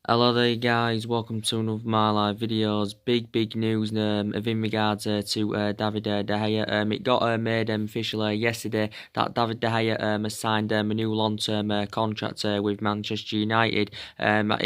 Hello there guys, welcome to another of my live videos. Big news of in regards to David De Gea. It got made official yesterday that David De Gea has signed a new long-term contract with Manchester United.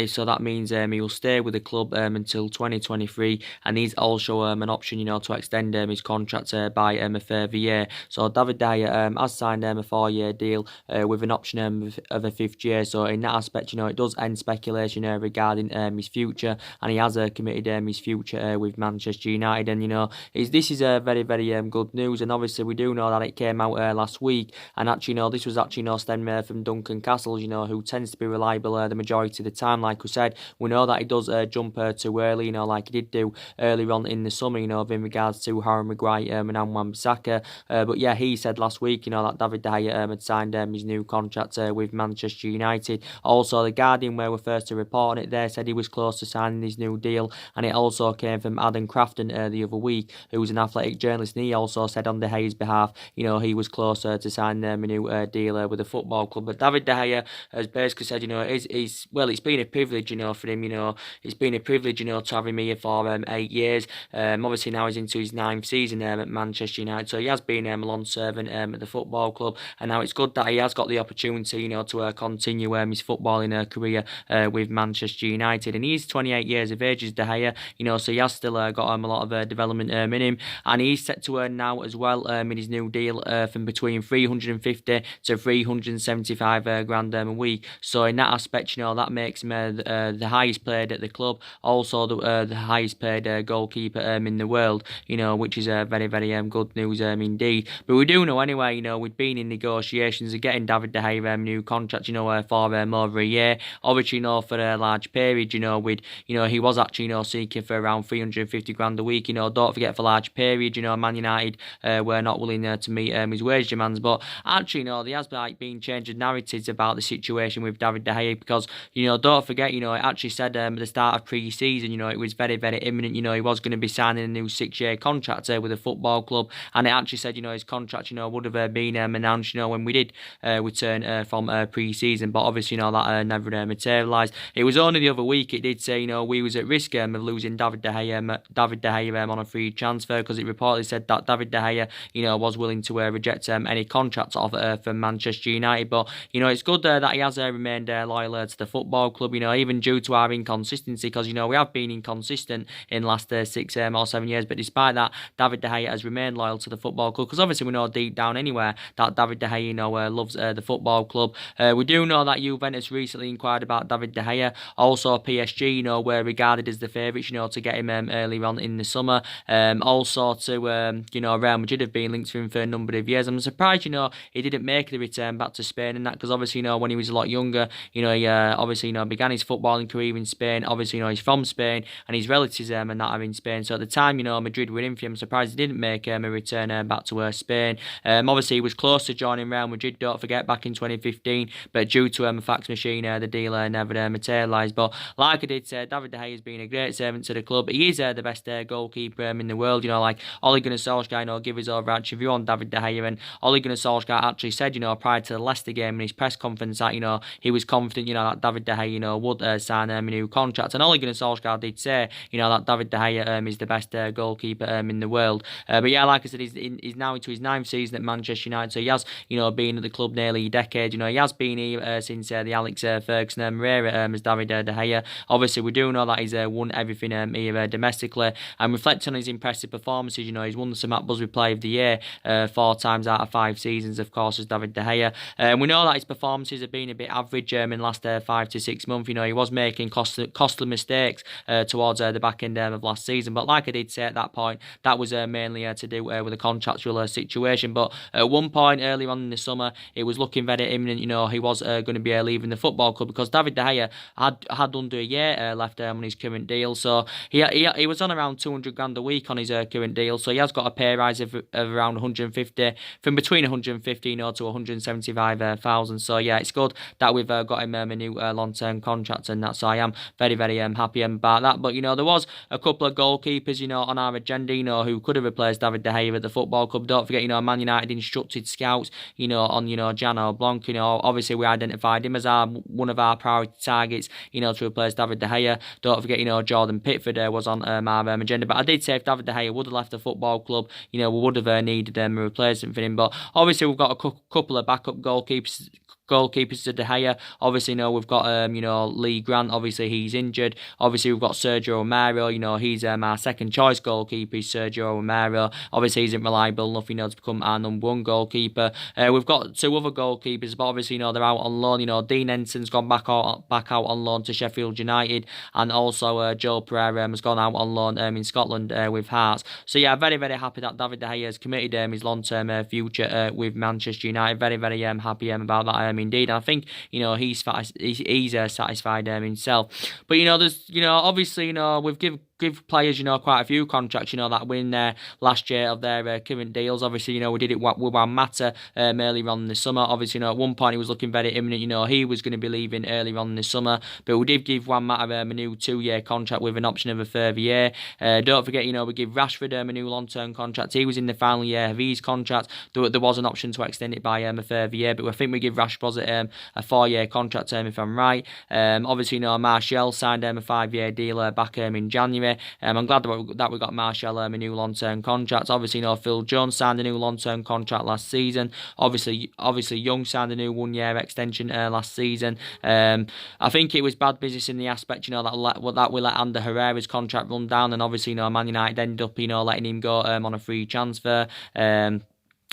So that means he will stay with the club until 2023, and he's also an option, to extend his contract by a further year. So David De Gea has signed a 4-year deal with an option of a fifth year. So in that aspect, it does end speculation regarding his future, and he has committed his future with Manchester United. And this is very good news. And obviously, we do know that it came out last week, and actually, this was actually stemmed from Duncan Castles, who tends to be reliable the majority of the time. Like we said, we know that he does jump too early, like he did do earlier on in the summer, in regards to Harry Maguire and Wan-Bissaka. But yeah, he said last week, that David De Gea had signed his new contract with Manchester United. Also, the Guardian, where we're first to report on it, there said he was close to signing his new deal, and it also came from Adam Crafton the other week, who was an athletic journalist, and he also said on De Gea's behalf, he was closer to signing a new deal with the football club. But David De Gea has basically said, it's been a privilege, for him, it's been a privilege, to have him here for 8 years. Obviously now he's into his 9th season at Manchester United, so he has been a long servant at the football club, and now it's good that he has got the opportunity, to continue his footballing career with Manchester United. And he's 28 years of age, is De Gea, so he has still got a lot of development in him, and he's set to earn now as well in his new deal from between 350 to 375 grand a week. So in that aspect, that makes him the highest paid at the club, also the highest paid goalkeeper in the world, which is very good news indeed. But we do know anyway, we've been in negotiations of getting David De Gea a new contract, for over a year. Obviously, for a large period, he was actually, seeking for around 350 grand a week. Don't forget, for a large period, Man United were not willing to meet his wage demands. But actually, there has been change of narratives about the situation with David De Gea, because, don't forget, it actually said at the start of pre-season, it was very imminent, he was going to be signing a new 6-year contract with a football club, and it actually said, his contract, would have been announced, when we did return from pre-season, but obviously, that never materialised. It was only the other week it did say, we was at risk of losing David De Gea on a free transfer, because it reportedly said that David De Gea, was willing to reject any contract offer from Manchester United. But, it's good that he has remained loyal to the football club, even due to our inconsistency, because, we have been inconsistent in the last 6 or 7 years. But despite that, David De Gea has remained loyal to the football club, because obviously we know deep down anywhere that David De Gea, loves the football club. We do know that Juventus recently inquired about David De Gea. Also, PSG, were regarded as the favourites, to get him earlier on in the summer. Also to, Real Madrid have been linked to him for a number of years. I'm surprised, he didn't make the return back to Spain and that, because obviously, when he was a lot younger, he obviously, began his footballing career in Spain. Obviously, he's from Spain, and his relatives and that are in Spain. So at the time, Madrid were in for him. I'm surprised he didn't make a return back to Spain. Obviously, he was close to joining Real Madrid, don't forget, back in 2015, but due to a fax machine, the deal never materialised. But like I did say, David De Gea has been a great servant to the club. He is the best goalkeeper in the world. Like Ole Gunnar Solskjaer, give his overarching view on David De Gea, and Ole Gunnar Solskjaer actually said, prior to the Leicester game in his press conference, that he was confident, that David De Gea, would sign a new contract. And Ole Gunnar Solskjaer did say, that David De Gea is the best goalkeeper in the world. But yeah, like I said, he's now into his 9th season at Manchester United, so he has, been at the club nearly a decade. He has been here since the Alex Ferguson era as David De Gea. Obviously, we do know that he's won everything here domestically, and reflecting on his impressive performances, he's won the St. Busby Player of the Year 4 times out of 5 seasons, of course, as David De Gea. We know that his performances have been a bit average in the last 5 to 6 months. He was making costly mistakes towards the back end of last season, but like I did say at that point, that was mainly to do with the contractual situation. But at one point earlier on in the summer, it was looking very imminent, he was going to be leaving the football club, because David De Gea had under a year left on his current deal. So he was on around 200 grand a week on his current deal, so he has got a pay rise of around 150, from between 150 to 175,000. So yeah, it's good that we've got him a new long-term contract, and that, so I am very happy about that. But there was a couple of goalkeepers on our agenda, who could have replaced David De Gea at the football club. Don't forget, Man United instructed scouts, on Jan Blanc. Obviously we identified him as one of our priority targets to replace David De Gea. Don't forget, Jordan Pickford was on my agenda. But I did say if David De Gea would have left the football club, we would have needed a replacement for him. But obviously, we've got a couple of backup goalkeepers to De Gea. Obviously, we've got Lee Grant. Obviously, he's injured. Obviously, we've got Sergio Romero. He's our second choice goalkeeper. He's Sergio Romero. Obviously, he's isn't reliable enough, to become our number one goalkeeper. We've got two other goalkeepers, but obviously, they're out on loan. Dean Enson's gone back out on loan to Sheffield United, and also Joe Pereira has gone out on loan in Scotland with Hearts. So yeah, very, very happy that David De Gea has committed his long-term future with Manchester United. Very, very happy about that indeed. And I think he's satisfied himself. But there's obviously we've give players, quite a few contracts, that win there last year of their current deals. Obviously, we did it with Juan Mata earlier on in the summer. Obviously, at one point he was looking very imminent. He was going to be leaving earlier on in the summer. But we did give Juan Mata a new 2-year contract with an option of a further year. Don't forget, we give Rashford a new long-term contract. He was in the final year of his contract. There was an option to extend it by a further year. But I think we give Rashford a 4-year contract term, if I'm right. Obviously, Martial signed a 5-year deal back in January. I'm glad that we got Martial a new long-term contract. Obviously, Phil Jones signed a new long-term contract last season. Obviously, Young signed a new 1-year extension last season. I think it was bad business in the aspect, that we let Ander Herrera's contract run down, and obviously, Man United ended up, letting him go on a free transfer.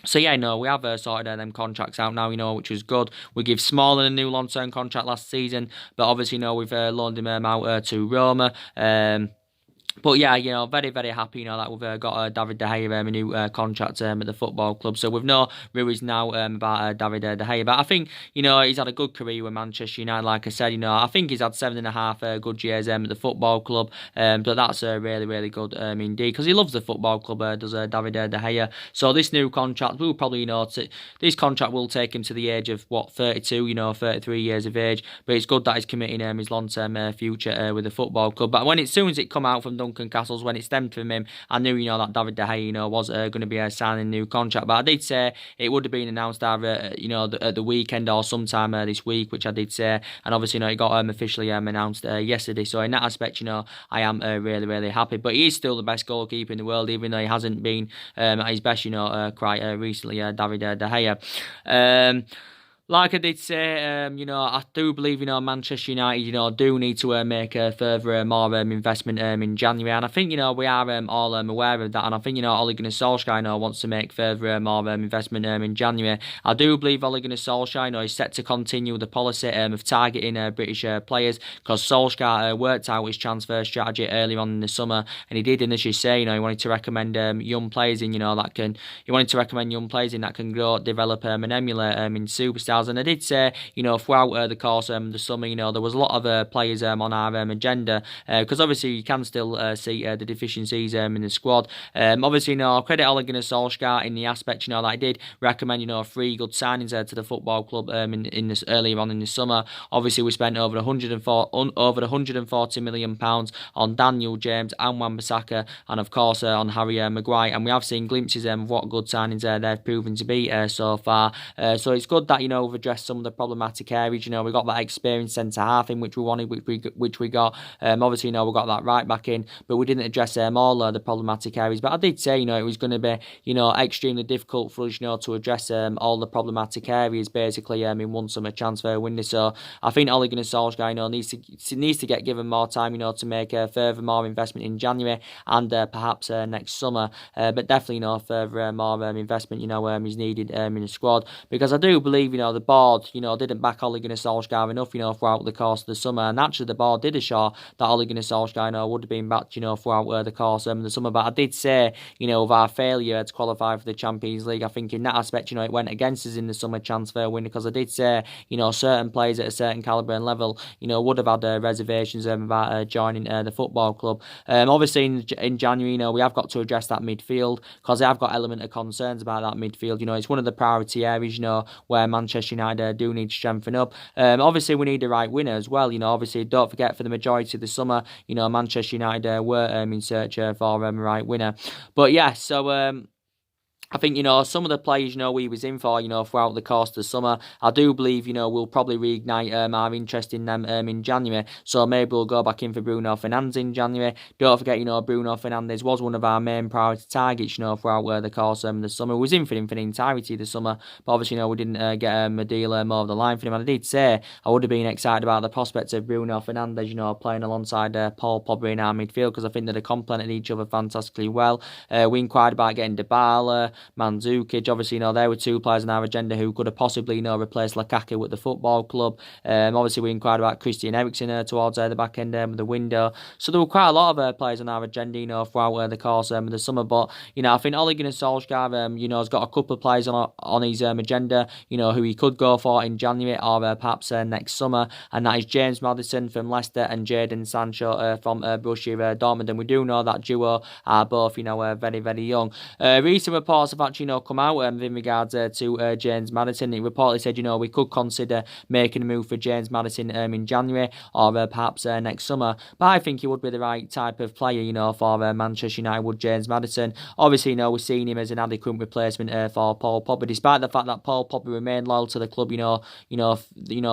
So yeah, we have sorted them contracts out now, which was good. We give Smalling a new long-term contract last season, but obviously, we've loaned him out to Roma. But yeah, very, very happy, that we've got David De Gea a new contract at the football club. So we've no worries now about David De Gea. But I think, he's had a good career with Manchester United. Like I said, I think he's had 7.5 good years at the football club. But that's really, really good indeed, because he loves the football club, does David De Gea. So this new contract will probably, this contract will take him to the age of, 32, 33 years of age. But it's good that he's committing his long-term future with the football club. But as soon as it come out from Duncan Castles, when it stemmed from him, I knew that David De Gea was going to be signing a new contract. But I did say it would have been announced either at the weekend or sometime this week, which I did say, and obviously it got officially announced yesterday. So in that aspect, I am really, really happy. But he is still the best goalkeeper in the world, even though he hasn't been at his best quite recently, David De Gea. Like I did say, I do believe, Manchester United, do need to make a further more investment in January. And I think, we are all aware of that. And I think, Ole Gunnar Solskjaer, wants to make further more investment in January. I do believe Ole Gunnar Solskjaer, is set to continue the policy of targeting British players, because Solskjaer worked out his transfer strategy earlier on in the summer. And he did initially say, he wanted to recommend young players in, that can grow, develop and emulate in superstars. And I did say, throughout the course of the summer, there was a lot of players on our agenda, because obviously you can still see the deficiencies in the squad. Obviously, credit Ole Gunnar Solskjaer in the aspect, that I did recommend, 3 good signings to the football club in this earlier on in the summer. Obviously, we spent over 140 million pounds on Daniel James and Wan-Bissaka, and of course on Harry Maguire, and we have seen glimpses of what good signings they've proven to be so far. So it's good that we've addressed some of the problematic areas. We got that experienced centre half in which we wanted, which we got. Obviously, we got that right back in, but we didn't address all the problematic areas. But I did say, it was going to be, extremely difficult for us, to address all the problematic areas basically in one summer transfer window. So I think Ole Gunnar Solskjaer, needs to get given more time, to make further more investment in January and perhaps next summer. But definitely, further more investment, is needed in the squad, because I do believe, the board, didn't back Ole Gunnar Solskjaer enough, throughout the course of the summer. And actually, the board did assure that Ole Gunnar Solskjaer, would have been backed, throughout the course of the summer. But I did say, with our failure to qualify for the Champions League, I think in that aspect, it went against us in the summer transfer window, because I did say, certain players at a certain calibre and level, would have had reservations about joining the football club. Obviously, in January, we have got to address that midfield, because I have got element of concerns about that midfield. It's one of the priority areas, where Manchester United do need to strengthen up. Obviously, we need the right winner as well. Obviously, don't forget, for the majority of the summer, Manchester United were in search for a right winner. But yeah, so I think, some of the players, we was in for, throughout the course of the summer, I do believe, we'll probably reignite our interest in them in January. So maybe we'll go back in for Bruno Fernandes in January. Don't forget, Bruno Fernandes was one of our main priority targets, throughout the course of the summer. We was in for him for the entirety of the summer, but obviously, we didn't get a deal over the line for him. And I did say I would have been excited about the prospects of Bruno Fernandes, playing alongside Paul Pogba in our midfield, because I think that they complemented each other fantastically well. We inquired about getting Dybala, Mandzukic. Obviously, there were two players on our agenda who could have possibly, replaced Lukaku at the football club. Obviously, we inquired about Christian Eriksen towards the back end of the window. So there were quite a lot of players on our agenda, throughout the course of the summer. But, I think Ole Gunnar Solskjaer, has got a couple of players on his agenda, who he could go for in January or perhaps next summer. And that is James Maddison from Leicester and Jadon Sancho from Borussia Dortmund. And we do know that duo are both, very, very young. Recent reports have actually, come out in regards to James Maddison. It reportedly said, we could consider making a move for James Maddison in January or perhaps next summer. But I think he would be the right type of player, for Manchester United, would James Maddison. Obviously, we're seeing him as an adequate replacement for Paul Pogba, despite the fact that Paul Pogba remained loyal to the club,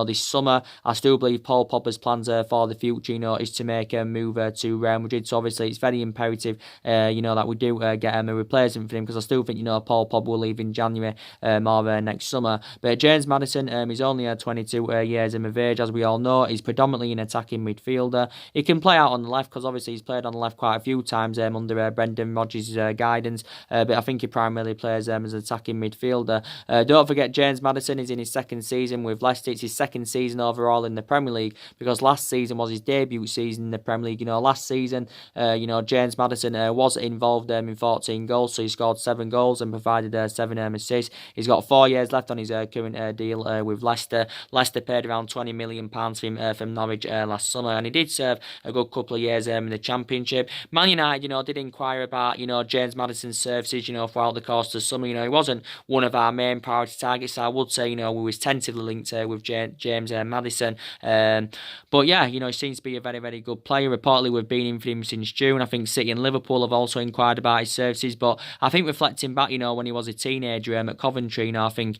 this summer. I still believe Paul Pogba's plans for the future, is to make a move to Real Madrid. So obviously, it's very imperative, that we do get a replacement for him, because I still think, Paul Pogba will leave in January or next summer. But James Maddison is only 22 years of age, as we all know. He's predominantly an attacking midfielder. He can play out on the left, because obviously he's played on the left quite a few times under Brendan Rodgers' guidance. But I think he primarily plays as an attacking midfielder. Don't forget, James Maddison is in his second season with Leicester. It's his second season overall in the Premier League, because last season was his debut season in the Premier League. Last season, James Maddison was involved in 14 goals, so he scored 7 goals and provided 7 assists. He's got 4 years left on his current deal with Leicester. Leicester paid around £20 million for him from Norwich last summer, and he did serve a good couple of years in the Championship. Man United, did inquire about, James Maddison's services, throughout the course of the summer. He wasn't one of our main priority targets. I would say, we was tentatively linked with James Maddison. But yeah, he seems to be a very, very good player. Reportedly, we've been in for him since June. I think City and Liverpool have also inquired about his services. But I think reflecting back, when he was a teenager at Coventry, I think,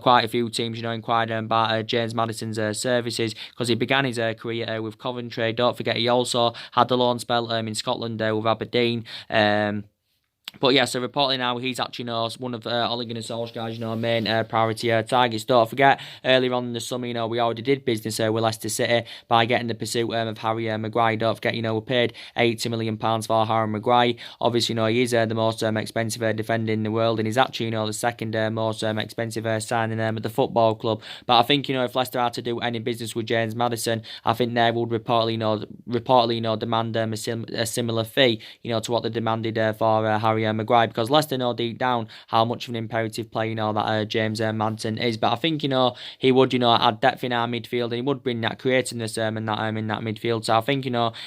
quite a few teams, inquired about James Maddison's services, because he began his career with Coventry. Don't forget, he also had the loan spell in Scotland with Aberdeen. But yeah, so reportedly now he's actually one of Ole Gunnar Solskjaer's main priority targets. Don't forget, earlier on in the summer, we already did business with Leicester City by getting the pursuit of Harry Maguire. Don't forget, we paid £80 million for Harry Maguire. Obviously, he is the most expensive defender in the world, and he's actually the second most expensive signing at the football club. But I think if Leicester had to do any business with James Maddison, I think they would reportedly demand a similar fee, to what they demanded for Harry Maguire, because Leicester know deep down how much of an imperative player that James Maddison is. But I think he would add depth in our midfield, and he would bring that creativeness in that midfield. So I think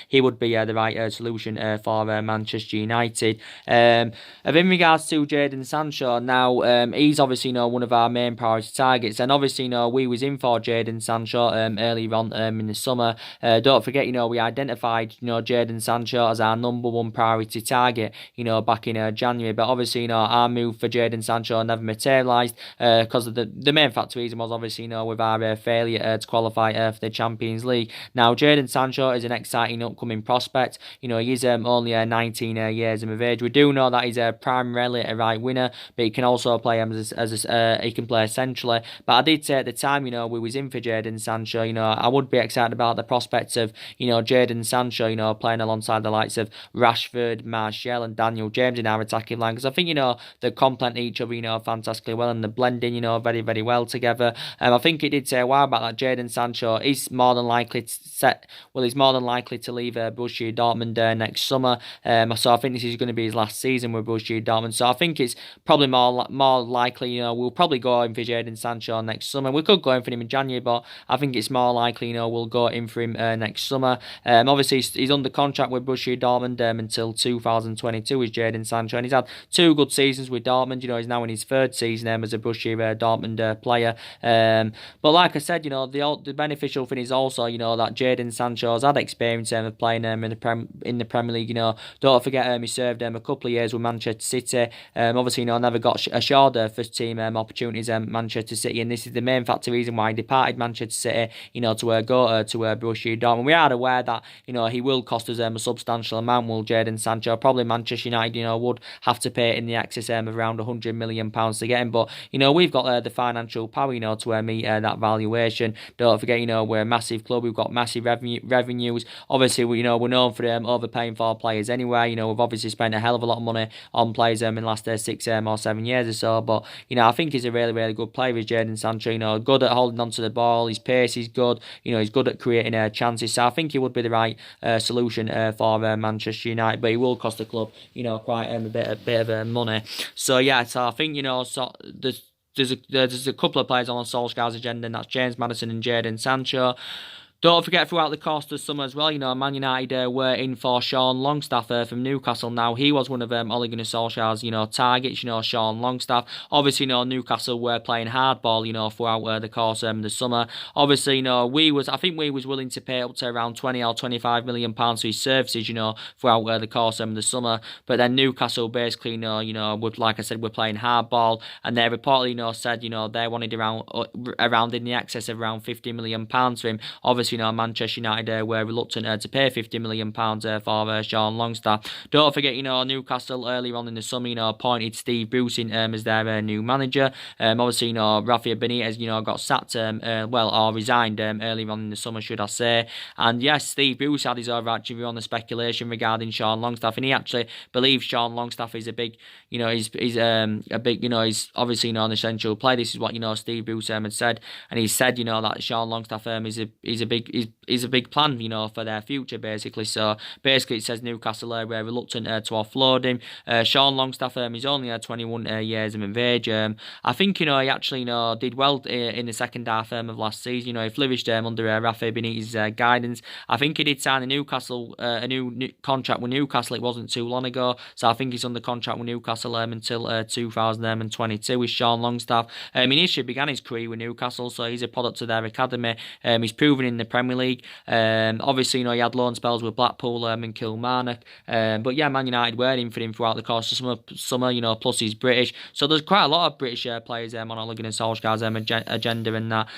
he would be the right solution for Manchester United. In regards to Jadon Sancho, now he's obviously one of our main priority targets, and obviously we was in for Jadon Sancho earlier on in the summer. Don't forget, we identified Jadon Sancho as our number one priority target back in January. But obviously, our move for Jadon Sancho never materialised because of the main factor reason was obviously, with our failure to qualify for the Champions League. Now, Jadon Sancho is an exciting upcoming prospect. He is only 19 years of age. We do know that he's primarily a right winger, but he can also play he can play centrally. But I did say at the time, we was in for Jadon Sancho. I would be excited about the prospects of Jadon Sancho, playing alongside the likes of Rashford, Martial, and Daniel James in our attacking line, because I think they complement each other fantastically well, and they're blending very, very well together. I think it did say a while back that Jadon Sancho is more than likely to leave Borussia Dortmund next summer. So I think this is going to be his last season with Borussia Dortmund. So I think it's probably more likely we'll probably go in for Jadon Sancho next summer. We could go in for him in January, but I think it's more likely we'll go in for him next summer. Obviously he's under contract with Borussia Dortmund until 2022 is Jadon Sancho. Sancho, and he's had 2 good seasons with Dortmund. You know, he's now in his 3rd season as a Borussia Dortmund player. But like I said, you know, the beneficial thing is also, you know, that Jadon Sancho's had experience of playing in the Premier League. You know, don't forget he served a couple of years with Manchester City. Obviously, you know, never got assured first team opportunities at Manchester City, and this is the main factor reason why he departed Manchester City. You know, to go to Borussia Dortmund. We are aware that, you know, he will cost us a substantial amount. Will Jadon Sancho? Probably Manchester United, you know, would have to pay in the excess of around £100 million to get him. But, you know, we've got the financial power, you know, to meet that valuation. Don't forget, you know, we're a massive club. We've got massive revenues. Obviously, you know, we're known for overpaying for players anyway. You know, we've obviously spent a hell of a lot of money on players in the last 6 or 7 years or so. But, you know, I think he's a really, really good player, is Jadon Sancho. You know, good at holding onto the ball. His pace is good. You know, he's good at creating chances. So I think he would be the right solution for Manchester United. But he will cost the club, you know, quite a bit of money. So yeah, so I think, you know, so there's a couple of players on Solskjaer's agenda, and that's James Maddison and Jadon Sancho. Don't forget, throughout the course of the summer as well, you know, Man United were in for Sean Longstaff from Newcastle. Now, he was one of Ole Gunnar Solskjaer's, you know, targets, you know, Sean Longstaff. Obviously, you know, Newcastle were playing hardball, you know, throughout the course of the summer. Obviously, you know, I think we was willing to pay up to around 20 or 25 million pounds for his services, you know, throughout the course of the summer. But then Newcastle basically, you know, like I said, we're playing hardball, and they reportedly, you know, said, you know, they wanted around in the excess of around 50 million pounds for him. Obviously, you know, Manchester United were reluctant to pay £50 million for Sean Longstaff. Don't forget, you know, Newcastle earlier on in the summer, you know, appointed Steve Bruce in as their new manager. Obviously, you know, Rafa Benitez, you know, got sacked, or resigned earlier on in the summer, should I say. And yes, Steve Bruce had his overarching view on the speculation regarding Sean Longstaff, and he actually believes Sean Longstaff is a big, you know, he's a big, you know, he's obviously, you know, an essential player. This is what, you know, Steve Bruce had said, and he said, you know, that Sean Longstaff is a big plan, you know, for their future, basically. So basically, it says Newcastle are reluctant to offload him. Sean Longstaff is only 21 years of age. I think, you know, he actually, you know, did well in the second half of last season. You know, he flourished under Rafa Benitez's guidance. I think he did sign a new contract with Newcastle. It wasn't too long ago, so I think he's under contract with Newcastle until 2022 with Sean Longstaff. Initially began his career with Newcastle, so he's a product of their academy. He's proven in the Premier League. Obviously, you know, he had loan spells with Blackpool and Kilmarnock. But yeah, Man United were in for him throughout the course of summer, you know, plus he's British. So there's quite a lot of British players on Ole Gunnar Solskjaer's agenda and that.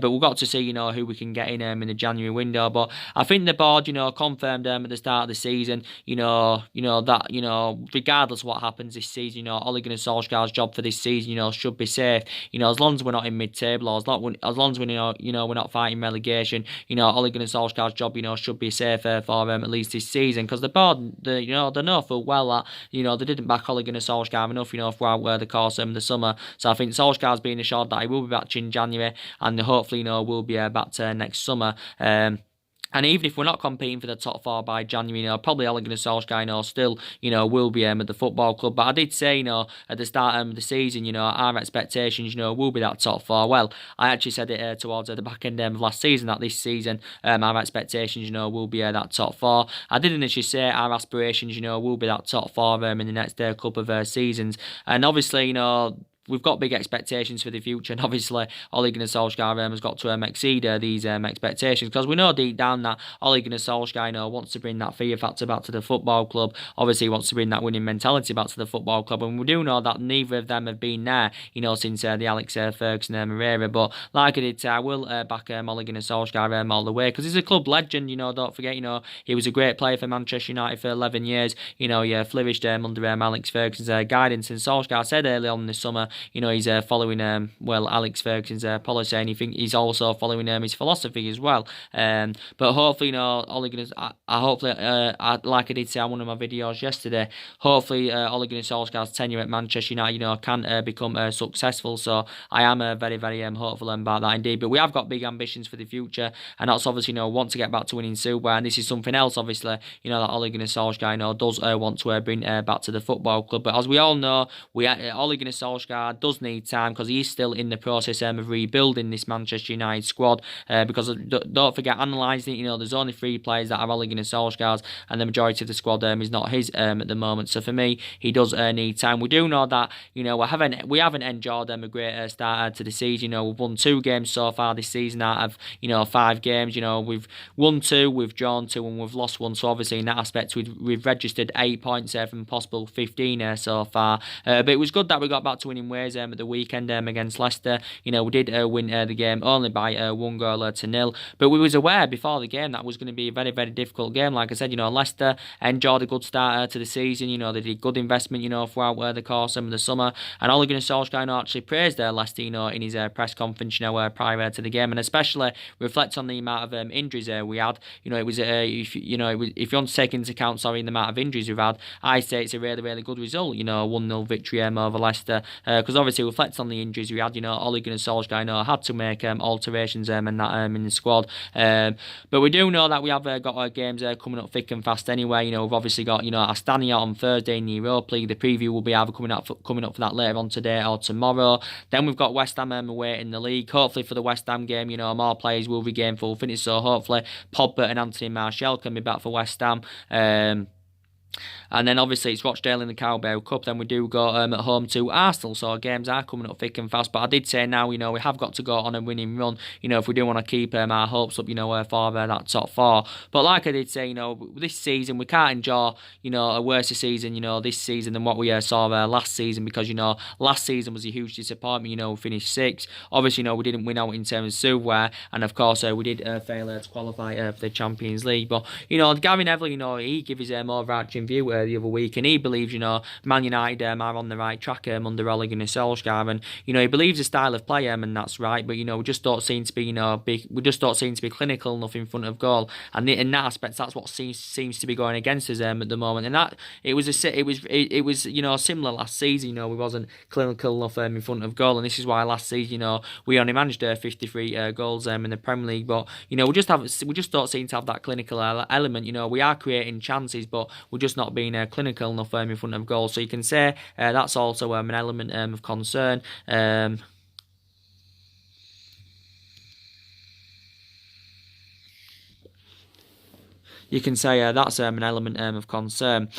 But we've got to see, you know, who we can get in the January window. But I think the board, you know, confirmed at the start of the season, you know, that, you know, regardless of what happens this season, you know, Ole Gunnar Solskjaer's job for this season, you know, should be safe. You know, as long as we're not in mid-table, or as long as we, you know, we're not fighting relegation, you know, Ole Gunnar Solskjaer's job, you know, should be safer for at least this season, because the board, you know, they know full well that, you know, they didn't back Ole Gunnar Solskjaer enough, you know, throughout the course of the summer. So I think Solskjaer's been assured that he will be back in January, and hopefully, you know, we'll be back to next summer. And even if we're not competing for the top 4 by January, you know, probably Ole Gunnar Solskjaer, you know, still, you know, will be at the football club. But I did say, you know, at the start of the season, you know, our expectations, you know, will be that top 4. Well, I actually said it towards the back end of last season, that this season, our expectations, you know, will be that top 4. I did initially say our aspirations, you know, will be that top 4 in the next couple of seasons. And obviously, you know, we've got big expectations for the future, and obviously Ole Gunnar Solskjaer has got to exceed these expectations, because we know deep down that Ole Gunnar Solskjaer, you know, wants to bring that fear factor back to the football club. Obviously, he wants to bring that winning mentality back to the football club, and we do know that neither of them have been there, you know, since the Alex Ferguson era. But like I did say, I will back Ole Gunnar Solskjaer all the way, because he's a club legend. You know, don't forget, you know, he was a great player for Manchester United for 11 years. You know, he flourished under Alex Ferguson's guidance, and Solskjaer said early on this summer, you know, he's following Alex Ferguson's policy, and he's also following his philosophy as well. But hopefully, you know, Ole Gunnar, like I did say on one of my videos yesterday, hopefully Ole Gunnar Solskjaer's tenure at Manchester United, you know, can become successful. So I am very, very hopeful about that indeed. But we have got big ambitions for the future, and that's obviously, you know, want to get back to winning Super, and this is something else, obviously, you know, that Ole Gunnar Solskjaer, you know, does want to bring back to the football club. But as we all know, Ole Gunnar Solskjaer, Solskjaer does need time because he's still in the process of rebuilding this Manchester United squad. Because don't forget, analysing it, there's only 3 players that are Ole Gunnar Solskjaer's, and the majority of the squad is not his at the moment. So for me, he does need time. We do know that we haven't enjoyed a great start to the season. We've won 2 games so far this season out of 5 games. We've won 2, we've drawn 2, and we've lost 1. So obviously in that aspect, we've registered 8 points from possible 15 so far. But it was good that we got back to winning ways at the weekend against Leicester. We did win the game only by 1 goal to 0. But we was aware before the game that was going to be a very, very difficult game. Like I said, Leicester enjoyed a good start to the season. They did good investment, throughout the course of the summer. And Ole Gunnar Solskjaer actually praised Leicester, in his press conference, prior to the game, and especially reflect on the amount of injuries we had. It was if you want to take into account, the amount of injuries we've had, I say it's a really, really good result. 1-0 victory over Leicester, because obviously reflects on the injuries we had. Ole Gunnar Solskjaer had to make alterations and that in the squad. But we do know that we have got our games coming up thick and fast anyway. We've obviously got Astana on Thursday in the Europa League. The preview will be either coming up for that later on today or tomorrow. Then we've got West Ham away in the league. Hopefully for the West Ham game, more players will regain full fitness. So hopefully Pogba and Anthony Martial can be back for West Ham. And then obviously it's Rochdale in the Carabao Cup. Then we do go at home to Arsenal. So our games are coming up thick and fast. But I did say now, we have got to go on a winning run, if we do want to keep our hopes up, for that top 4. But like I did say, this season we can't enjoy, a worse season, this season than what we saw last season, because, last season was a huge disappointment. We finished 6th. Obviously, we didn't win out in terms of silverware. And of course, we did fail to qualify for the Champions League. But, Gary Neville, he gave his more overarching view the other week, and he believes, Man United are on the right track under Ole Gunnar Solskjaer, and he believes the style of play, and that's right. But we just don't seem to be, we just don't seem to be clinical enough in front of goal, and in that aspect, that's what seems to be going against us at the moment. And that it was similar last season. We wasn't clinical enough in front of goal, and this is why last season, we only managed 53 goals in the Premier League. But we just don't seem to have that clinical element. We are creating chances, but we're just not being clinical enough in front of goal. So you can say that's also an element of concern. You can say that's an element of concern.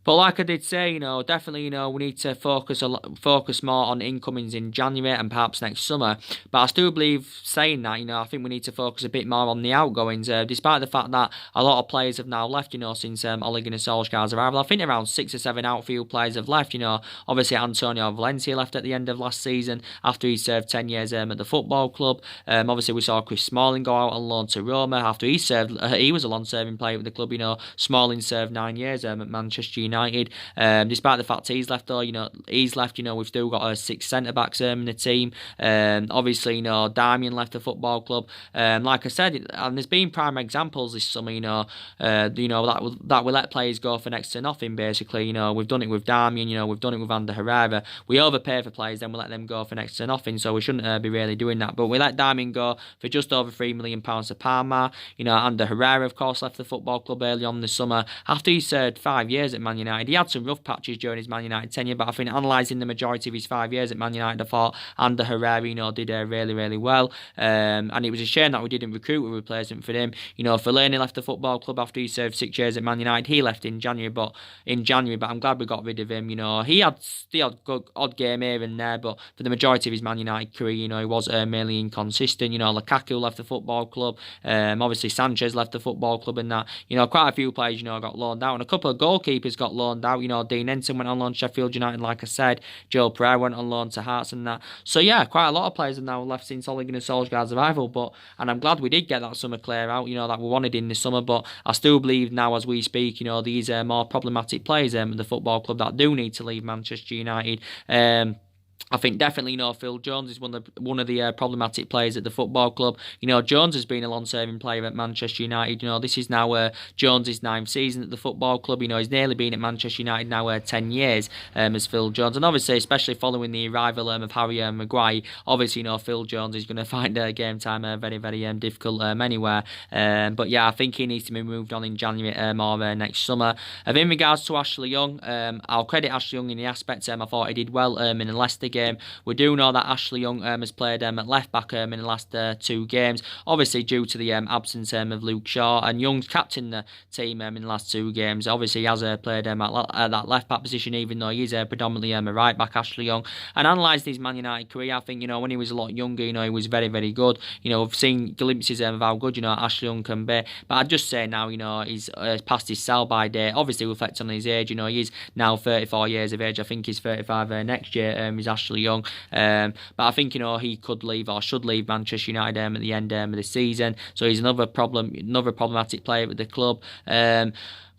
But like I did say, definitely, we need to focus more on incomings in January and perhaps next summer. But I still believe saying that, I think we need to focus a bit more on the outgoings, despite the fact that a lot of players have now left, since Ole Gunnar Solskjaer's arrival. I think around 6 or 7 outfield players have left, Obviously, Antonio Valencia left at the end of last season after he served 10 years at the football club. Obviously, we saw Chris Smalling go out on loan to Roma after he was a long-serving player with the club. Smalling served 9 years at Manchester United. Despite the fact he's left, though, we've still got 6 centre-backs in the team. Obviously, Darmian left the football club. Like I said, and there's been prime examples this summer, that we let players go for next to nothing, basically. We've done it with Darmian, we've done it with Ander Herrera. We overpay for players, then we let them go for next to nothing, so we shouldn't be really doing that. But we let Darmian go for just over £3 million to Parma. Ander Herrera, of course, left the football club early on this summer after he served 5 years at Man United. He had some rough patches during his Man United tenure, but I think analysing the majority of his 5 years at Man United, I thought Ander Herrera, did really, really well. And it was a shame that we didn't recruit a replacement for him. Fellaini left the football club after he served 6 years at Man United. He left in January, but I'm glad we got rid of him. He had the odd game here and there, but for the majority of his Man United career, he was mainly inconsistent. Lukaku left the football club. Obviously Sanchez left the football club, and that. Quite a few players, got loaned out, and a couple of goalkeepers got loaned out. Dean Enton went on loan to Sheffield United, like I said. Joe Pereira went on loan to Hearts and that. So yeah, quite a lot of players have now left since Ole Gunnar Solskjaer's arrival. And I'm glad we did get that summer clear out, that we wanted in the summer. But I still believe now, as we speak, these are more problematic players at the football club that do need to leave Manchester United. I think definitely, Phil Jones is one of the problematic players at the football club. Jones has been a long-serving player at Manchester United. This is now Jones' 9th season at the football club. He's nearly been at Manchester United now 10 years as Phil Jones. And obviously, especially following the arrival of Harry Maguire, obviously, Phil Jones is going to find game time very, very difficult anywhere. But yeah, I think he needs to be moved on in January or next summer. In regards to Ashley Young, I'll credit Ashley Young in the aspect I thought he did well in the Leicester the game. We do know that Ashley Young has played at left back in the last 2 games, obviously due to the absence of Luke Shaw, and Young's captained the team in the last 2 games. Obviously, he has played at that left back position, even though he's predominantly a right back, Ashley Young. And analysed his Man United career, I think, when he was a lot younger, he was very, very good. We've seen glimpses of how good, Ashley Young can be. But I'd just say now, he's past his sell-by date. Obviously, reflecting on his age, he's now 34 years of age. I think he's 35 next year. He's Ashley Young. But I think, he could leave or should leave Manchester United at the end of the season. So he's another problematic player with the club.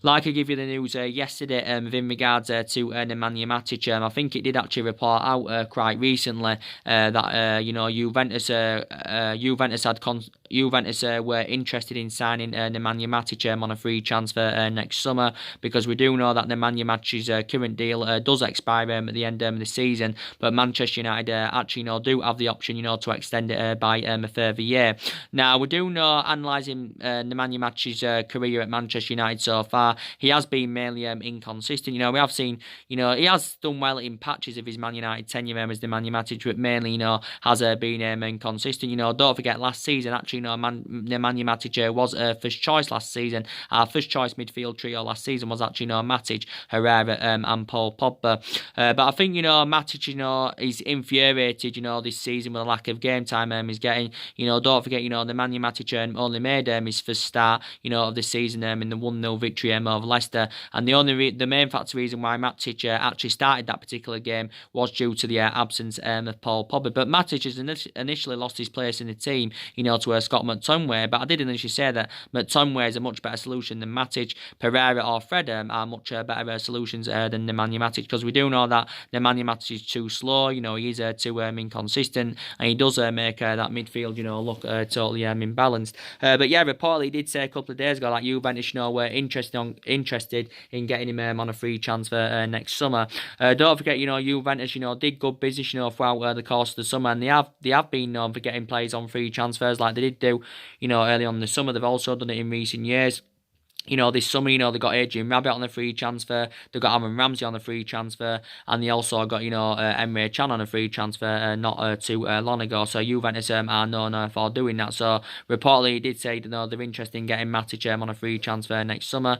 Like I give you the news yesterday in regards to Nemanja Matic, I think it did actually report out quite recently that Juventus were interested in signing Nemanja Matic on a free transfer next summer, because we do know that Nemanja Matic's current deal does expire at the end of the season, but Manchester United actually do have the option to extend it by a further year. Now we do know, analysing Nemanja Matic's career at Manchester United so far, he has been mainly inconsistent. We have seen, he has done well in patches of his Man United tenure as Nemanja Matic, but mainly, has been inconsistent. Don't forget last season, actually, Nemanja Matic was first choice last season. Our first choice midfield trio last season was actually, Matic, Herrera, and Paul Pogba. But I think, Matic, is infuriated, this season with the lack of game time he's getting. Don't forget, Nemanja Matic only made his first start, of the season in the 1-0 victory over Leicester, and the main factor reason why Matic actually started that particular game was due to the absence of Paul Pogba. But Matic has initially lost his place in the team, to Scott McTominay. But I did initially say that McTominay is a much better solution than Matic. Pereira or Fred are much better solutions than Nemanja Matic, because we do know that Nemanja Matic is too slow. He is too inconsistent, and he does make that midfield, look totally imbalanced. But yeah, reportedly he did say a couple of days ago that Juventus, were interested in getting him on a free transfer next summer. Don't forget, Juventus, did good business, throughout the course of the summer, and they have been known for getting players on free transfers like they did do, early on in the summer. They've also done it in recent years. This summer, they got Adrian Rabiot on a free transfer, they got Aaron Ramsey on a free transfer, and they also got, Emre Can on a free transfer not too long ago. So Juventus are known for doing that. So reportedly, he did say, they're interested in getting Matic on a free transfer next summer.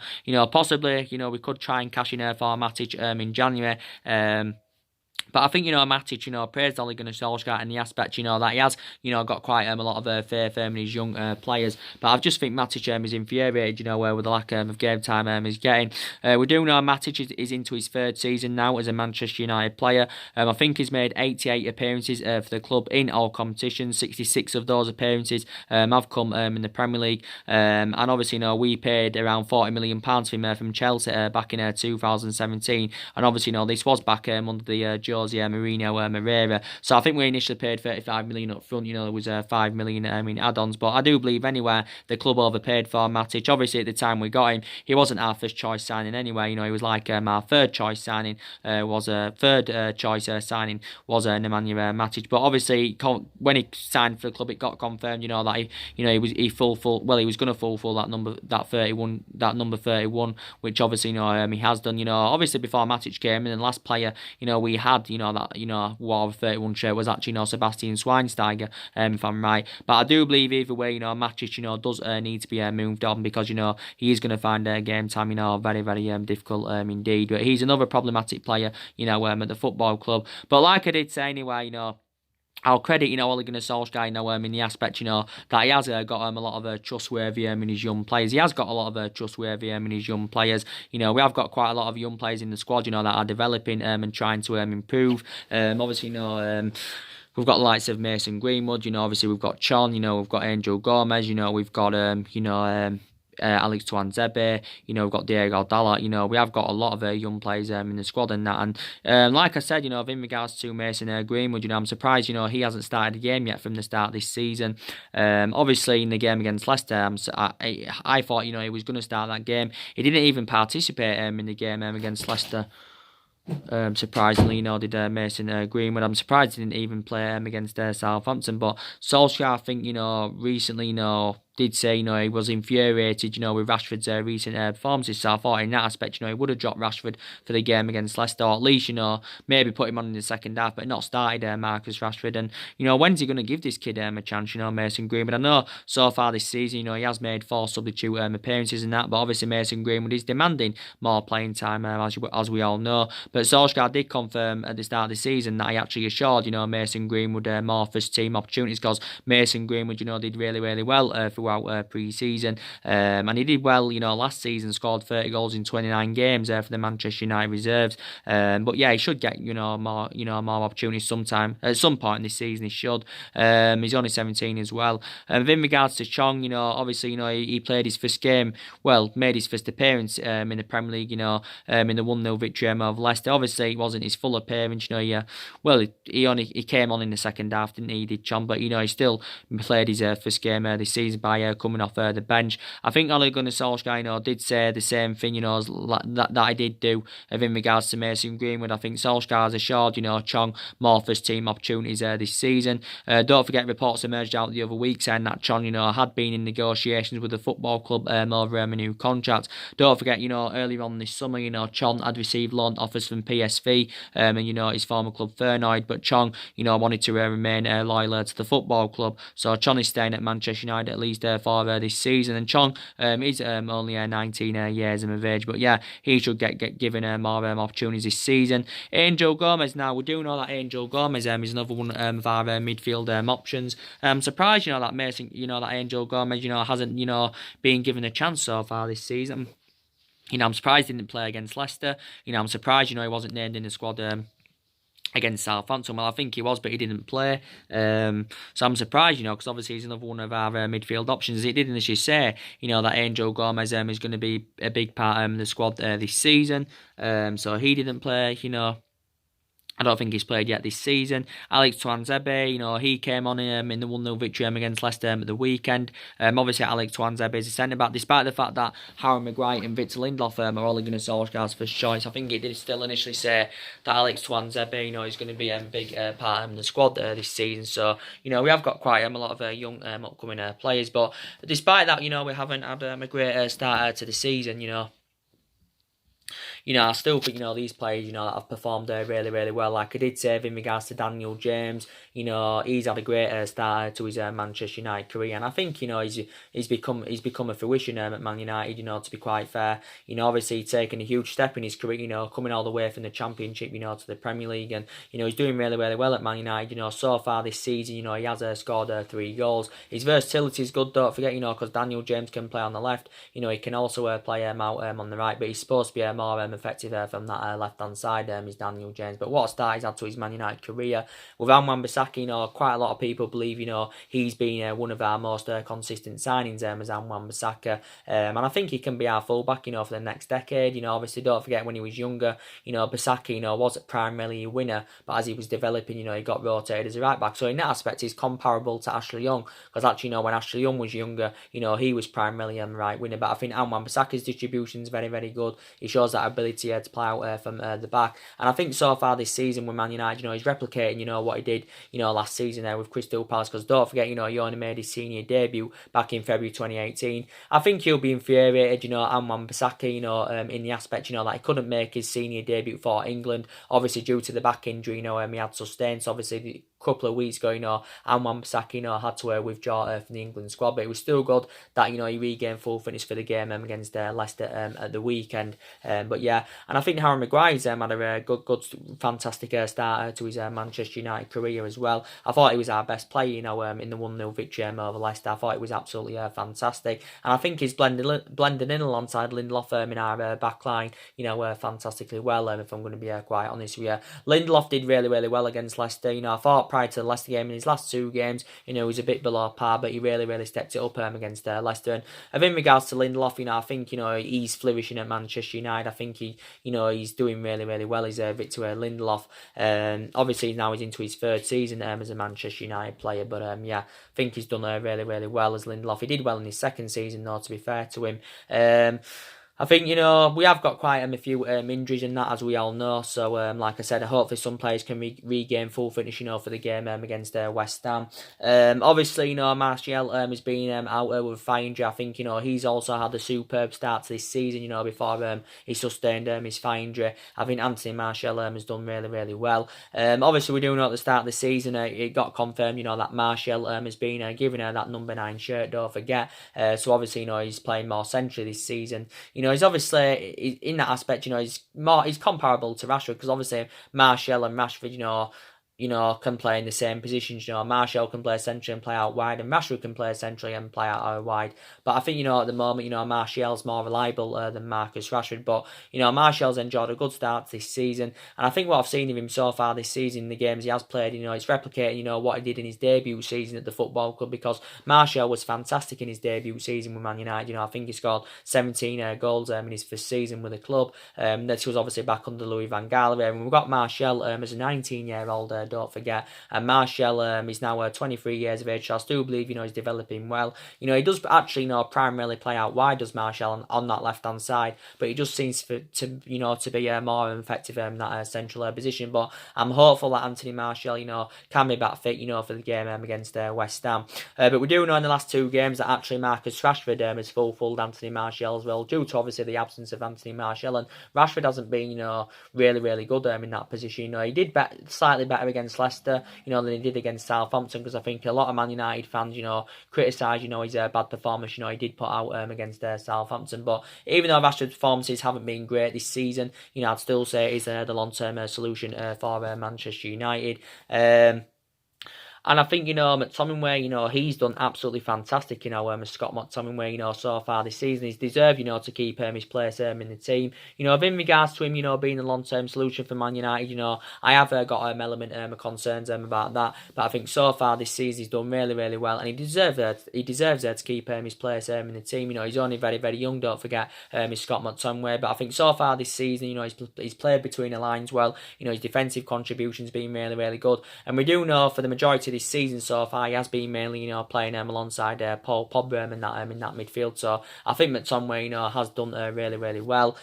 Possibly, we could try and cash in for Matic in January. But I think, Matic, praised Ole Gunnar Solskjaer in the aspect, that he has, got quite a lot of faith in his young players. But I just think Matic is infuriated, with the lack of game time he's getting. We do know Matic is into his 3rd season now as a Manchester United player. I think he's made 88 appearances for the club in all competitions. 66 of those appearances have come in the Premier League. And obviously, we paid around £40 million for him from Chelsea back in 2017. And obviously, this was back under the Jose Mourinho Moreira. So I think we initially paid 35 million up front. There was 5 million in add-ons. But I do believe anyway the club overpaid for Matic. Obviously at the time we got him, he wasn't our first choice signing anyway. He was like our 3rd choice signing. Was a 3rd choice signing was Nemanja Matic. But obviously when he signed for the club, it got confirmed. That he was going to fulfill that number 31, which obviously he has done. Obviously before Matic came in, and the last player we had that wore 31 shirt was actually Sebastian Schweinsteiger, if I'm right. But I do believe either way, Matic does need to be moved on, because he is going to find game time very, very difficult indeed. But he's another problematic player at the football club. But like I did say anyway, I'll credit, Ole Gunnar Solskjaer, in the aspect, that he has got a lot of trustworthy in his young players. He has got a lot of trustworthy in his young players. We have got quite a lot of young players in the squad, that are developing and trying to improve. Obviously, we've got the likes of Mason Greenwood, obviously we've got Chon, we've got Angel Gomez, we've got, Alex Tuanzebe, we've got Diego Dalot, we have got a lot of young players in the squad and that. And like I said, in regards to Mason Greenwood, I'm surprised, he hasn't started a game yet from the start of this season. Obviously, in the game against Leicester, I thought, he was going to start that game. He didn't even participate in the game against Leicester. Surprisingly, did Mason Greenwood. I'm surprised he didn't even play against Southampton. But Solskjaer, I think, recently, did say, he was infuriated, with Rashford's recent performances. So I thought in that aspect, he would have dropped Rashford for the game against Leicester, or at least, maybe put him on in the second half, but not started Marcus Rashford. And, when's he going to give this kid a chance, Mason Greenwood? I know so far this season, he has made 4 substitute appearances and that, but obviously Mason Greenwood is demanding more playing time, as we all know. But Solskjaer did confirm at the start of the season that he actually assured, Mason Greenwood more first team opportunities, because Mason Greenwood, did really, really well throughout pre-season. And he did well, last season, scored 30 goals in 29 games for the Manchester United reserves. But yeah, he should get, more opportunities sometime, at some point in this season, he should. He's only 17 as well. In regards to Chong, obviously, he played his first game, made his first appearance in the Premier League, in the 1-0 victory over Leicester. Obviously, it wasn't his full appearance, he came on in the second half, didn't he, did Chong, but, he still played his first game this season by coming off the bench. I think Ole Gunnar Solskjaer, did say the same thing, that I did do in regards to Mason Greenwood. I think Solskjaer has assured, Chong more first team opportunities this season. Don't forget, reports emerged out the other week saying that Chong, had been in negotiations with the football club over a new contract. Don't forget, earlier on this summer, Chong had received loan offers from PSV and, his former club Feyenoord, but Chong, wanted to remain loyal to the football club. So Chong is staying at Manchester United at least for this season, and Chong is only 19 years of age, but yeah, he should get given more opportunities this season. Angel Gomez, now we do know that Angel Gomez is another one of our midfield options. I'm surprised, that Mason, that Angel Gomez, hasn't, been given a chance so far this season. I'm surprised he didn't play against Leicester. I'm surprised, he wasn't named in the squad against Southampton. Well, I think he was, but he didn't play. So I'm surprised, because obviously he's another one of our midfield options. He did initially say, that Angel Gomez is going to be a big part of the squad this season. So he didn't play, I don't think he's played yet this season. Alex Tuanzebe, he came on in the 1-0 victory against Leicester at the weekend. Obviously, Alex Tuanzebe is a centre-back, despite the fact that Harry Maguire and Victor Lindelof are Ole Gunnar Solskjaer's first choice. I think he did still initially say that Alex Tuanzebe, is going to be a big part of the squad this season. So, we have got quite a lot of young upcoming players. But despite that, we haven't had a great start to the season, I still think, these players, that have performed really, really well. Like I did say in regards to Daniel James, he's had a great start to his Manchester United career. And I think, he's become a fruition at Man United, to be quite fair. Obviously he's taken a huge step in his career, coming all the way from the Championship, to the Premier League. And, he's doing really, really well at Man United. So far this season, he has scored 3 goals. His versatility is good, don't forget, because Daniel James can play on the left. He can also play out on the right, but he's supposed to be more effective from that left-hand side, is Daniel James. But what a start he's had to his Man United career. With Wan-Bissaka, quite a lot of people believe, he's been one of our most consistent signings as Wan-Bissaka. And I think he can be our fullback, for the next decade. Obviously, don't forget when he was younger, Bissaka, was primarily a winner, but as he was developing, he got rotated as a right-back. So in that aspect, he's comparable to Ashley Young, because actually, when Ashley Young was younger, he was primarily a right winger. But I think Wan-Bissaka's distribution is very, very good. He shows that ability to play out from the back. And I think so far this season with Man United, he's replicating, what he did, last season there with Crystal Palace. Because don't forget, he only made his senior debut back in February 2018. I think he'll be infuriated, and Wan-Bissaka, in the aspect, that he couldn't make his senior debut for England, obviously due to the back injury, he had sustained. So obviously, couple of weeks ago, and Wan-Bissaka, had to withdraw from the England squad, but it was still good that, he regained full fitness for the game against Leicester at the weekend. But yeah, and I think Harry Maguire's had a good, fantastic start to his Manchester United career as well. I thought he was our best player, in the 1-0 victory over Leicester. I thought it was absolutely fantastic, and I think he's blending in alongside Lindelof in our back line, fantastically well. If I'm going to be quite honest with you, Lindelof did really, really well against Leicester. I thought prior to the Leicester game, in his last 2 games, he was a bit below par, but he really, really stepped it up against Leicester. And in regards to Lindelof, I think, he's flourishing at Manchester United. I think he's doing really, really well. He's Victor Lindelof. Obviously now he's into his 3rd season as a Manchester United player, but yeah, I think he's done really, really well as Lindelof. He did well in his 2nd season, though, to be fair to him. I think, you know, we have got quite a few injuries in that, as we all know. So, like I said, hopefully some players can regain full fitness, you know, for the game against West Ham. Obviously, you know, Martial has been out with a thigh injury. I think, you know, he's also had a superb start to this season, you know, before he sustained his thigh injury. I think Anthony Martial has done really, really well. Obviously, we do know at the start of the season, it got confirmed, you know, that Martial has been given her that number 9 shirt, don't forget. So, obviously, you know, he's playing more centrally this season. You know, he's obviously, in that aspect, you know, he's comparable to Rashford, because obviously Martial and Rashford, you know, can play in the same positions. You know, Martial can play centrally and play out wide, and Rashford can play centrally and play out wide. But I think, you know, at the moment, you know, Martial's more reliable than Marcus Rashford. But, you know, Martial's enjoyed a good start this season. And I think what I've seen of him so far this season, the games he has played, you know, he's replicating, you know, what he did in his debut season at the football club, because Martial was fantastic in his debut season with Man United. You know, I think he scored 17 goals in his first season with the club. This was obviously back under Louis van Gaal. And we've got Martial as a 19-year-old, don't forget. And Martial is now 23 years of age, so I still believe, you know, he's developing well. You know, he does actually, you know, primarily play out wide, does Martial, on that left-hand side, but he just seems to be more effective in that central position. But I'm hopeful that Anthony Martial, you know, can be back fit, you know, for the game against West Ham. But we do know in the last 2 games that actually Marcus Rashford has fulfilled Anthony Martial as well, due to obviously the absence of Anthony Martial, and Rashford hasn't been, you know, really, really good in that position. You know, he did slightly better against Leicester, you know, than he did against Southampton, because I think a lot of Man United fans, you know, criticise, you know, his bad performance, you know, he did put out against Southampton. But even though Rashford's performances haven't been great this season, you know, I'd still say he's the long-term solution for Manchester United. And I think, you know, McTominay, you know, he's done absolutely fantastic, you know, Scott McTominay, you know, so far this season. He's deserved, you know, to keep his place in the team. You know, in regards to him, you know, being a long-term solution for Man United, you know, I have got element of concerns about that. But I think so far this season he's done really, really well, and he deserves to keep his place in the team. You know, he's only very, very young, don't forget, he's Scott McTominay. But I think so far this season, you know, he's played between the lines well. You know, his defensive contribution's been really, really good. And we do know for the majority this season so far, he has been mainly, you know, playing alongside Paul Pogba in that midfield. So I think McTominay, you know, has done really, really well.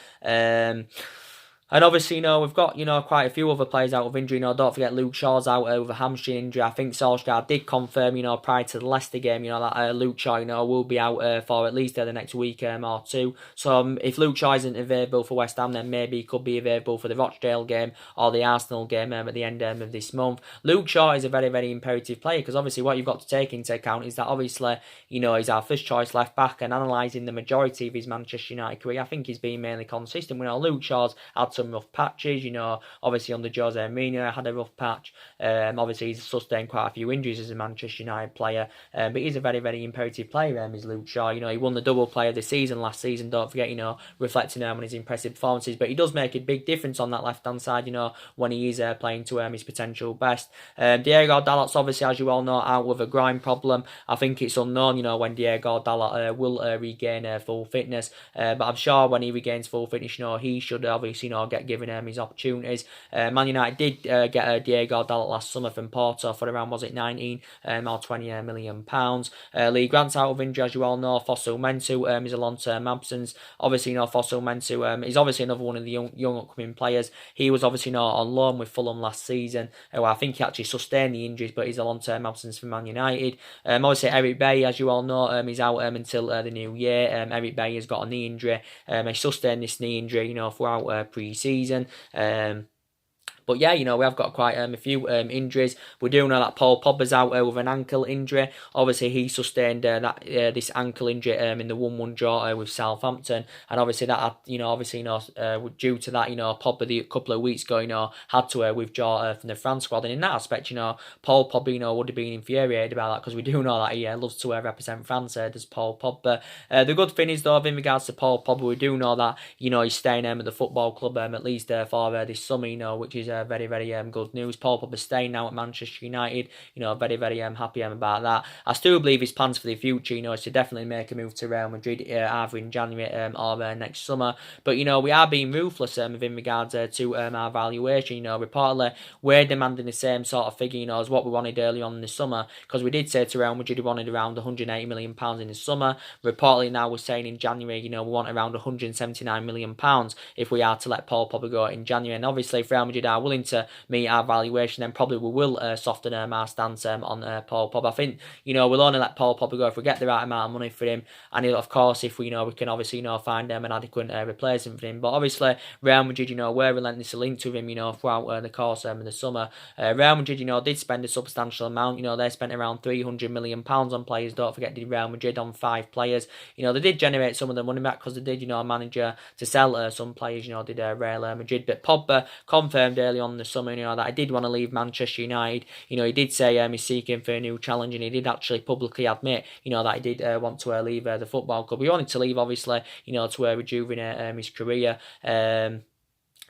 And obviously, you know, we've got, you know, quite a few other players out of injury. You know, don't forget Luke Shaw's out with a hamstring injury. I think Solskjaer did confirm, you know, prior to the Leicester game, you know, that Luke Shaw, you know, will be out for at least the next week or 2. So if Luke Shaw isn't available for West Ham, then maybe he could be available for the Rochdale game or the Arsenal game at the end of this month. Luke Shaw is a very, very imperative player, because obviously what you've got to take into account is that obviously, you know, he's our first choice left back, and analysing the majority of his Manchester United career, I think he's been mainly consistent. We know Luke Shaw's had some rough patches, you know, obviously under Jose Mourinho had a rough patch. Obviously he's sustained quite a few injuries as a Manchester United player, but he's a very, very imperative player, is Luke Shaw. You know, he won the double player of the season last season, don't forget, you know, reflecting on his impressive performances, but he does make a big difference on that left-hand side, you know, when he is playing to his potential best. Diego Dalot's obviously, as you all know, out with a groin problem. I think it's unknown, you know, when Diego Dalot will regain full fitness, but I'm sure when he regains full fitness, you know, he should obviously, you know, get given his opportunities. Man United did get Diego Dalot last summer from Porto for around, was it 19 or 20 million pounds. Lee Grant's out of injury, as you all know. Fosu Mensah is a long-term absence. Obviously, you know, Fosu Mensah is obviously another one of the young upcoming players. He was obviously, you know, on loan with Fulham last season. I think he actually sustained the injuries, but he's a long-term absence for Man United. Obviously, Eric Bailly, as you all know, he's out until the new year. Eric Bailly has got a knee injury. He sustained this knee injury, you know, throughout pre-season. But yeah, you know, we have got quite a few injuries. We do know that Paul Pogba's out with an ankle injury. Obviously, he sustained this ankle injury in the 1-1 draw with Southampton, and obviously that, you know, due to that, you know, Pogba a couple of weeks ago, you know, had to withdraw from the France squad, and in that aspect, you know, Paul Pogba, you know, would have been infuriated about that, because we do know that he loves to represent France. Does Paul Pogba. The good thing is, though, in regards to Paul Pogba, we do know that, you know, he's staying at the football club at least for this summer, you know, which is very, very good news. Paul Pogba staying now at Manchester United. Very, very happy about that. I still believe his plans for the future, is to definitely make a move to Real Madrid either in January or next summer. But we are being ruthless within regards to our valuation. Reportedly we're demanding the same sort of figure, as what we wanted early on in the summer, because we did say to Real Madrid we wanted around 180 million pounds in the summer. Reportedly now we're saying in January, we want around 179 million pounds if we are to let Paul Pogba go in January. And obviously, if Real Madrid are willing to meet our valuation, then probably we will soften our stance on Paul Pogba. I think we'll only let Paul Pogba go if we get the right amount of money for him, and of course if we can obviously find an adequate replacement for him. But obviously Real Madrid, we're relentlessly linked to him, throughout the course of the summer. Real Madrid, did spend a substantial amount. They spent around 300 million pounds on players. Don't forget, did Real Madrid on 5 players. They did generate some of the money back because they did, manage to sell some players. Did Real Madrid. But Pogba confirmed early on in the summer, that he did want to leave Manchester United. He did say he's seeking for a new challenge, and he did actually publicly admit, that he did want to leave the football club. He wanted to leave, obviously, to rejuvenate his career.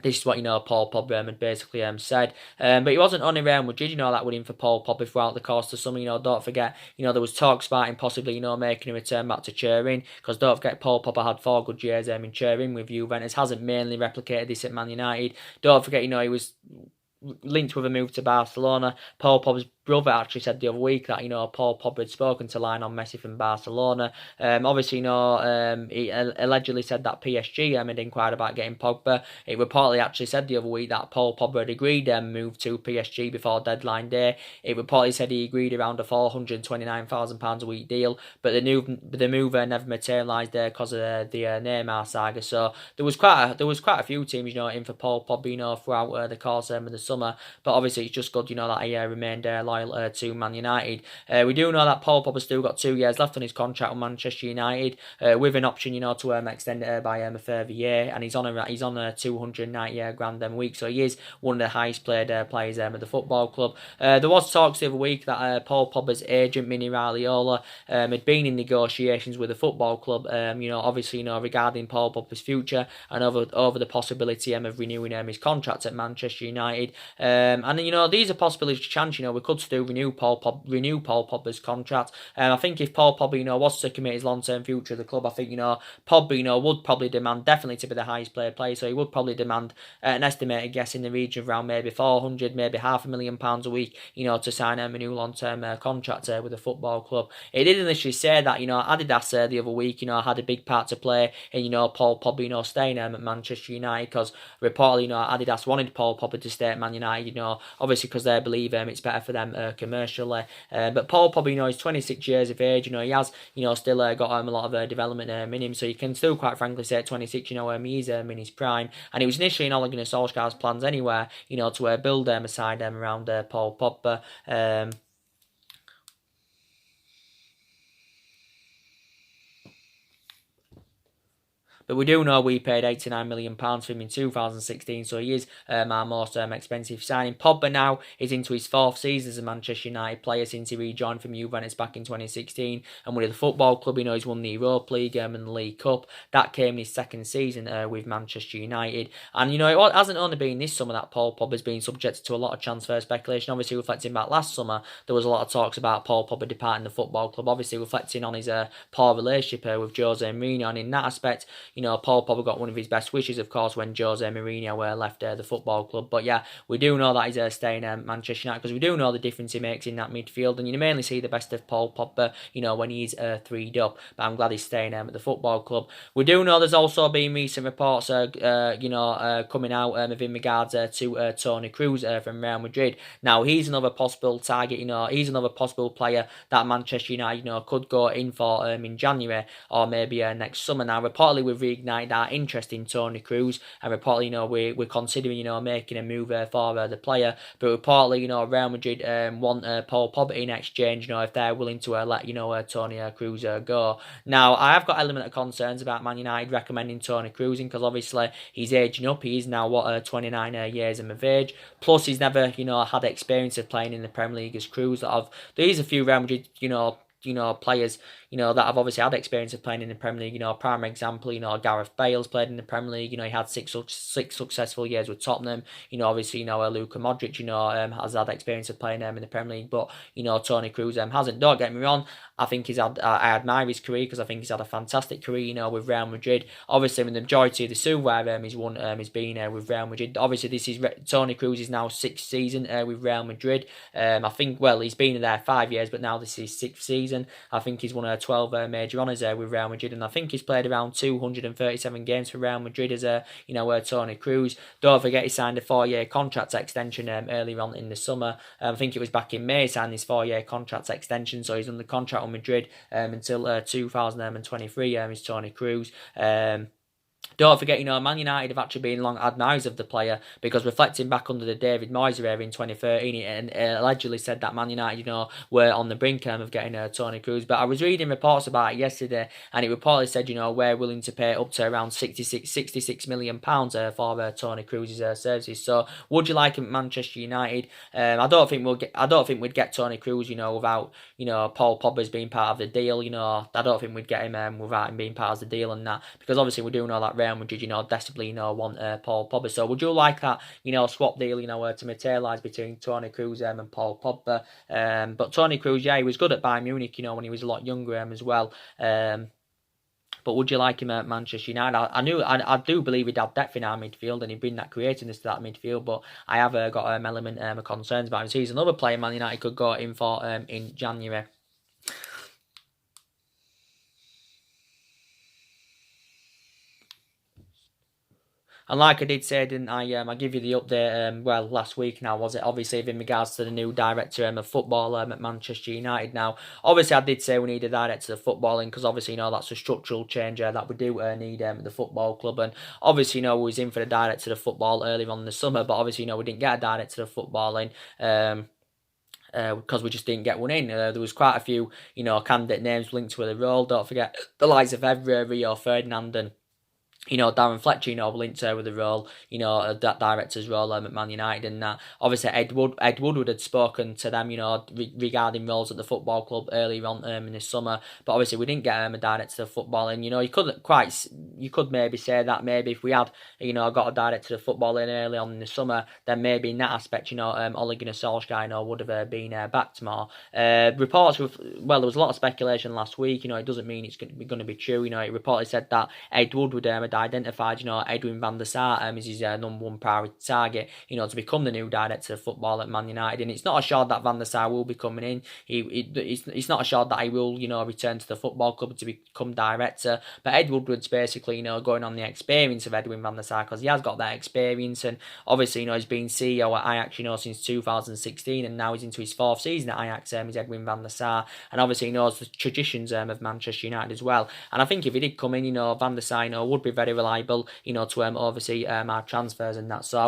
This is what, Paul Pogba had basically said. But he wasn't only Real Madrid, that were in for Paul Pogba throughout the course of the summer. Don't forget, there was talks about him possibly, making a return back to Turin, because don't forget, Paul Pogba had 4 good years in Turin with Juventus, hasn't mainly replicated this at Man United. Don't forget, he was linked with a move to Barcelona. Paul Pogba's brother actually said the other week that Paul Pogba had spoken to Lionel Messi from Barcelona. Obviously, he allegedly said that PSG had inquired about getting Pogba. It reportedly actually said the other week that Paul Pogba had agreed move to PSG before deadline day. It reportedly said he agreed around a £429,000 a week deal, but the move never materialised there because of the Neymar saga. So there was quite a few teams in for Paul Pogba throughout the course of the summer. But obviously, it's just good that he remained loyal to Man United. We do know that Paul Pogba's still got 2 years left on his contract with Manchester United, with an option, to extend it by a further year, and he's on a 290 grand a week, so he is one of the highest paid players at the football club. There was talks the other week that Paul Pogba's agent Mini Raiola had been in negotiations with the football club, obviously, regarding Paul Pogba's future and over the possibility of renewing his contract at Manchester United. And these are possibilities to chance. We could still renew Paul Pogba's contract. I think if Paul Pogba was to commit his long-term future to the club, I think Pogba would probably demand definitely to be the highest paid player. So he would probably demand an estimated guess in the region of around maybe 400, maybe £500,000 a week, to sign a new long-term contract with the football club. It did initially say that Adidas the other week had a big part to play in Paul Pogba staying at Manchester United, because reportedly Adidas wanted Paul Pogba to stay at Man United, obviously because they believe it's better for them commercially. But Paul Pogba, he's 26 years of age. He has still got a lot of development in him, so you can still quite frankly say at 26, he's in his prime. And it was initially in Ole Gunnar Solskjaer's plans anyway, to build a side around Paul Pogba. But we do know we paid £89 million for him in 2016, so he is our most expensive signing. Pogba now is into his 4th season as a Manchester United player since he rejoined from Juventus back in 2016. And with the football club, he's won the Europa League and the League Cup. That came in his 2nd season with Manchester United. And, it hasn't only been this summer that Paul Pogba's been subjected to a lot of transfer speculation. Obviously, reflecting back last summer, there was a lot of talks about Paul Pogba departing the football club, obviously reflecting on his poor relationship with Jose Mourinho. And in that aspect, Paul Pogba got one of his best wishes, of course, when Jose Mourinho left the football club. But yeah, we do know that he's staying at Manchester United, because we do know the difference he makes in that midfield, and you mainly see the best of Paul Pogba, when he's 3'd up. But I'm glad he's staying at the football club. We do know there's also been recent reports, coming out in regards to Toni Kroos from Real Madrid. Now he's another possible target. He's another possible player that Manchester United, could go in for in January or maybe next summer. Now reportedly we've reignited our interest in Toni Kroos, and reportedly, we're considering, making a move for the player. But reportedly, Real Madrid want Paul Pogba in exchange, if they're willing to let Toni Kroos go. Now, I have got element of concerns about Man United recommending Toni Kroos in, because obviously he's aging up. He is now 29 years of age. Plus, he's never had experience of playing in the Premier League as Kroos. There's a few Real Madrid players, that have obviously had experience of playing in the Premier League. A prime example, Gareth Bale's played in the Premier League. He had six successful years with Tottenham. Obviously, Luka Modric, has had experience of playing in the Premier League. But, Toni Kroos hasn't. Don't get me wrong. I think I admire his career because I think he's had a fantastic career, with Real Madrid. Obviously, in the majority of the silverware he's won, he's been with Real Madrid. Obviously, this is Toni Kroos' now sixth season with Real Madrid. I think, he's been there 5 years, but now this is his sixth season. I think he's won 12 major honours with Real Madrid, and I think he's played around 237 games for Real Madrid as Toni Kroos. Don't forget he signed a 4-year contract extension earlier on in the summer. I think it was back in May he signed his 4-year contract extension, so he's under contract with Madrid until 2023. Is Toni Kroos. Don't forget, Man United have actually been long admirers of the player, because reflecting back under the David Moyes era in 2013, it allegedly said that Man United, were on the brink of getting Toni Kroos. But I was reading reports about it yesterday, and it reportedly said, we're willing to pay up to around £66 million for Toni Kroos' services. So, would you like him at Manchester United? I don't think we'd get Toni Kroos, without Paul Pogba's being part of the deal. I don't think we'd get him without him being part of the deal and that, because obviously we do know that Real Madrid, desperately, want Paul Pogba. So would you like that, swap deal, to materialise between Toni Kroos and Paul Pogba? But Toni Kroos, he was good at Bayern Munich, when he was a lot younger as well. But would you like him at Manchester United? I do believe he'd have depth in our midfield, and he'd bring that creativeness to that midfield. But I have got element of concerns about him. So he's another player Man United could go in for in January. And like I did say, didn't I? I give you the update. Last week now, was it? Obviously, in regards to the new director of football at Manchester United. Now, obviously, I did say we need a director of footballing, because obviously, that's a structural change that we do need at the football club. And obviously, we was in for the director of football earlier on in the summer, but obviously, we didn't get a director of footballing. Because we just didn't get one in. There was quite a few, candidate names linked to the role. Don't forget the likes of Evra, Rio Ferdinand, and Darren Fletcher, linked with the role, that director's role at Man United, and that. Obviously, Ed Woodward had spoken to them, regarding roles at the football club earlier on in the summer. But obviously, we didn't get a director of football, and you could maybe say that maybe if we had, got a director of football in early on in the summer, then maybe in that aspect, Ole Gunnar Solskjaer, would have been backed more. Reports there was a lot of speculation last week. It doesn't mean it's going to be true. It reportedly said that Ed Woodward identified, Edwin van der Sar as his number one priority target, to become the new director of football at Man United. And it's not assured that Van der Sar will be coming in. It's not assured that he will, return to the football club to become director. But Ed Woodward's basically, going on the experience of Edwin van der Sar, because he has got that experience. And obviously, he's been CEO at Ajax, since 2016, and now he's into his 4th season at Ajax. Is Edwin van der Sar, and obviously he knows the traditions of Manchester United as well. And I think if he did come in, Van der Sar, would be very reliable, to oversee our transfers and that. So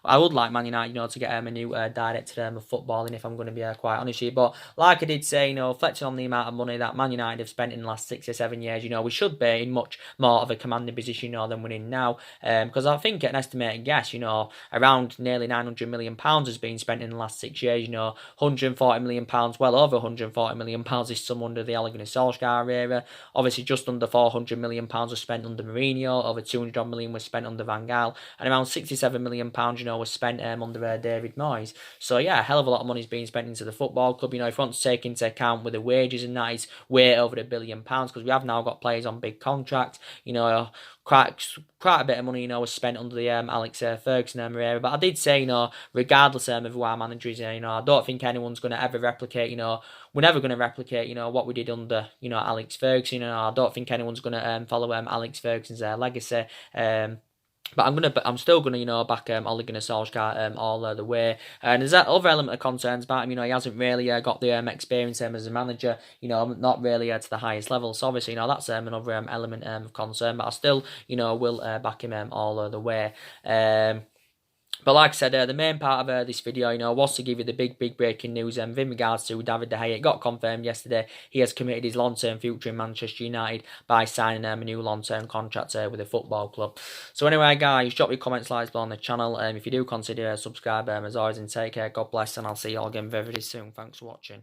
I would like Man United, to get a new director of footballing, if I'm going to be quite honest with you. But like I did say, reflecting on the amount of money that Man United have spent in the last 6 or 7 years, we should be in much more of a commanding position, than we're in now. Because I think an estimated guess, around nearly £900 million has been spent in the last 6 years. £140 million, well over £140 million is some under the Ole Gunnar Solskjaer era. Obviously, just under £400 million was spent under Mourinho. Over 200 million was spent under Van Gaal, and around £67 million, was spent under David Moyes. So yeah, a hell of a lot of money is being spent into the football club. If you want to take into account with the wages and that, it's way over £1 billion, because we have now got players on big contracts. Quite a bit of money, was spent under the Alex Ferguson era. But I did say, regardless of who our manager is, I don't think anyone's going to ever replicate, we're never going to replicate, what we did under, Alex Ferguson. I don't think anyone's going to follow Alex Ferguson's legacy. But I'm still gonna, back Ole Gunnar Solskjaer all the way. And there's that other element of concerns about him. He hasn't really got the experience as a manager. Not really to the highest level. So obviously, that's another element of concern. But I still, will back him all the way. But like I said, the main part of this video, was to give you the big breaking news with regards to David De Gea. It got confirmed yesterday. He has committed his long-term future in Manchester United by signing a new long-term contract with the football club. So anyway, guys, drop your comments, likes below on the channel. If you do consider subscribe, as always, and take care. God bless, and I'll see you all again very soon. Thanks for watching.